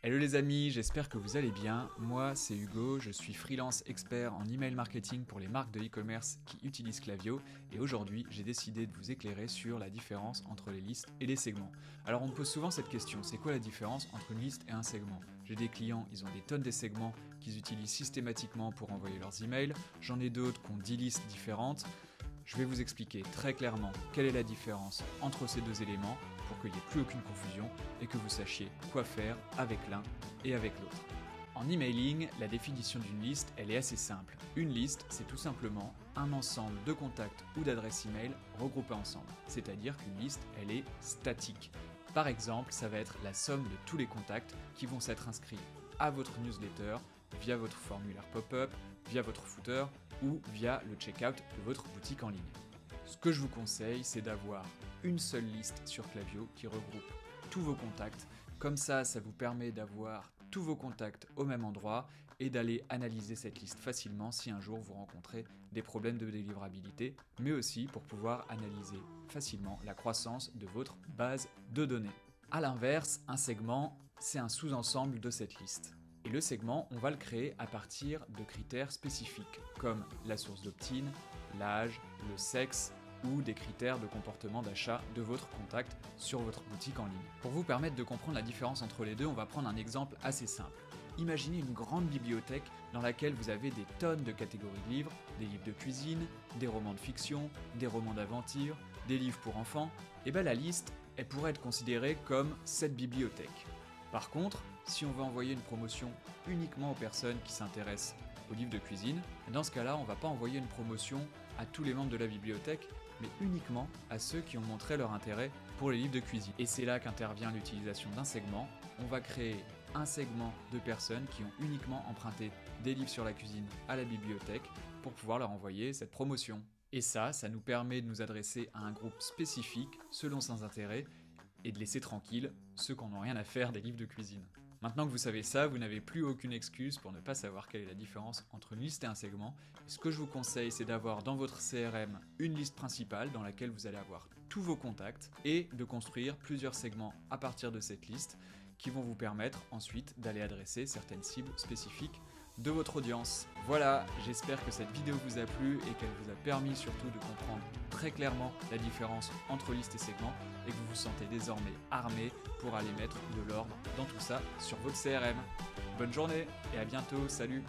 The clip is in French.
Hello les amis, j'espère que vous allez bien. Moi c'est Hugo, je suis freelance expert en email marketing pour les marques de e-commerce qui utilisent Klaviyo et aujourd'hui j'ai décidé de vous éclairer sur la différence entre les listes et les segments. Alors on me pose souvent cette question, c'est quoi la différence entre une liste et un segment? J'ai des clients, ils ont des tonnes de segments qu'ils utilisent systématiquement pour envoyer leurs emails, j'en ai d'autres qui ont 10 listes différentes. Je vais vous expliquer très clairement quelle est la différence entre ces deux éléments pour qu'il n'y ait plus aucune confusion et que vous sachiez quoi faire avec l'un et avec l'autre. En emailing, la définition d'une liste, elle est assez simple. Une liste, c'est tout simplement un ensemble de contacts ou d'adresses email regroupés ensemble. C'est-à-dire qu'une liste, elle est statique. Par exemple, ça va être la somme de tous les contacts qui vont s'être inscrits à votre newsletter via votre formulaire pop-up, via votre footer ou via le checkout de votre boutique en ligne. Ce que je vous conseille, c'est d'avoir une seule liste sur Klaviyo qui regroupe tous vos contacts. Comme ça vous permet d'avoir tous vos contacts au même endroit et d'aller analyser cette liste facilement si un jour vous rencontrez des problèmes de délivrabilité, mais aussi pour pouvoir analyser facilement la croissance de votre base de données. A l'inverse, un segment, c'est un sous-ensemble de cette liste. Et le segment, on va le créer à partir de critères spécifiques, comme la source d'opt-in, l'âge, le sexe, ou des critères de comportement d'achat de votre contact sur votre boutique en ligne. Pour vous permettre de comprendre la différence entre les deux, on va prendre un exemple assez simple. Imaginez une grande bibliothèque dans laquelle vous avez des tonnes de catégories de livres, des livres de cuisine, des romans de fiction, des romans d'aventure, des livres pour enfants. Et bien la liste, elle pourrait être considérée comme cette bibliothèque. Par contre, si on veut envoyer une promotion uniquement aux personnes qui s'intéressent aux livres de cuisine, dans ce cas-là, on ne va pas envoyer une promotion à tous les membres de la bibliothèque, mais uniquement à ceux qui ont montré leur intérêt pour les livres de cuisine. Et c'est là qu'intervient l'utilisation d'un segment. On va créer un segment de personnes qui ont uniquement emprunté des livres sur la cuisine à la bibliothèque pour pouvoir leur envoyer cette promotion. Et ça nous permet de nous adresser à un groupe spécifique selon ses intérêts et de laisser tranquille ceux qui n'en ont rien à faire des livres de cuisine. Maintenant que vous savez ça, vous n'avez plus aucune excuse pour ne pas savoir quelle est la différence entre une liste et un segment. Et ce que je vous conseille, c'est d'avoir dans votre CRM une liste principale dans laquelle vous allez avoir tous vos contacts et de construire plusieurs segments à partir de cette liste qui vont vous permettre ensuite d'aller adresser certaines cibles spécifiques de votre audience. Voilà, j'espère que cette vidéo vous a plu et qu'elle vous a permis surtout de comprendre très clairement la différence entre liste et segment et que vous vous sentez désormais armé pour aller mettre de l'ordre dans tout ça sur votre CRM. Bonne journée et à bientôt, salut!